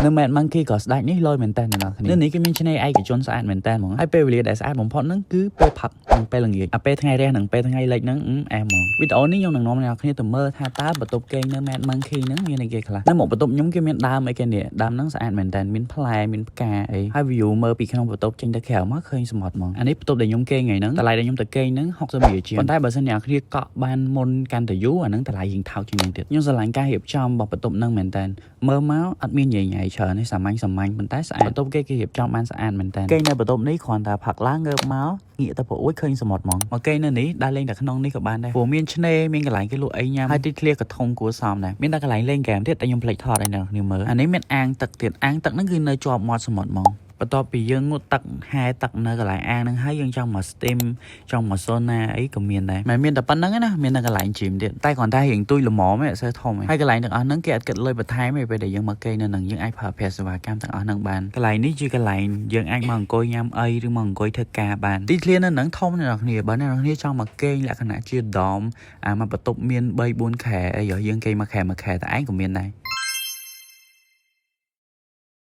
នៅមែន monkey ក៏ស្ដាច់នេះលយមែនតើនៅនេះគេមានឆ្នេរឯកជនស្អាតមែនតើហ្មងហើយពេលវេលាដែលស្អាតបំផុតហ្នឹងគឺពេលផឹកនិងពេលល្ងាចអាពេលថ្ងៃរះនិងពេលថ្ងៃលិចហ្នឹងអែមហ្មងវីដេអូនេះខ្ញុំនឹងនាំអ្នកគ្នាទៅមើលថាតើបន្ទប់គេងនៅមែន monkey ហ្នឹងមានអីគេខ្លះនៅមកបន្ទប់ខ្ញុំគេមានដើមអីគេនេះដើមហ្នឹងស្អាតមែនតើមានផ្លែមានផ្កាអីហើយ view មើលពីក្នុងបន្ទប់ចេញទៅក្រៅមកឃើញសមុទ្រហ្មងអានេះបន្ទប់ដែលខ្ញុំគេងថ្ងៃហ្នឹងតម្លៃដែលខ្ញុំទៅគេងហ្នឹង60រៀលជាងប៉ុន្តែបើសិនអ្នកគ្នាកក់បានមុនកាន់តែយូរអាហ្នឹងតម្លៃរៀងថោកជាងនេះទៀតខ្ញុំស្រឡាញ់ការរៀបចំរបស់បន្ទប់ហ្នឹងមែនតើមើលមកអត់មានញ៉ៃច្រើននេះសាមញ្ញប៉ុន្តែស្អាតបន្ទប់គេរៀបចំបានស្អាតមែនតើគេងនៅបន្ទប់នេះគ្រាន់តែផឹកឡើងងើបមកងាកទៅព្រោះអួយឃើញសមុទ្រហ្មងមកគេងនៅនេះដើរលេងតែក្នុងនេះក៏បានដែរព្រោះមានឆ្នេរមានកន្លែងគេលក់អីញ៉ាំហើយទីធ្លាក៏ធំគួរសមដែរមានតែកន្លែងលេងហ្គេមទៀតតែខ្ញុំភ្លេចថតឲ្យអ្នកគ្នាមើលអានេះមានអាងទឹកទៀតអាងទឹកហ្នឹងគឺនៅជាប់មាត់សមុទ្រហ្មងបន្ទាប់ពីយើងងូតទឹកហែទឹកនៅកន្លែងអាងហ្នឹងហើយយើងចង់មក steam ចង់មក sauna អីក៏មានដែរមិនមានតែប៉ុណ្្នឹងណាមានតែកន្លែង gym ទៀតតែគ្រាន់តែរៀងទួយល្មមឯងអត់សូវធំឯងហើយកន្លែងទាំងអស់ហ្នឹងគេអត់គិតលុយបន្ថែមឯងពេលដែលយើងមកគេងនៅហ្នឹងយើងអាចប្រើប្រាស់សេវាកម្មទាំងអស់ហ្នឹងបានកន្លែងនេះជាកន្លែងយើងអាចមកអង្គុយញ៉ាំអីឬមកអង្គុយធ្វើការបានទីធ្លានៅហ្នឹងធំអ្នកនរគ្នាបើអ្នកនរគ្នាចង់មកគេងលក្ខណៈជាដមអាមកបន្ទប់មាន 3-4 ខែអីយើងគេងមួយខែតែឯងក៏មានដែរ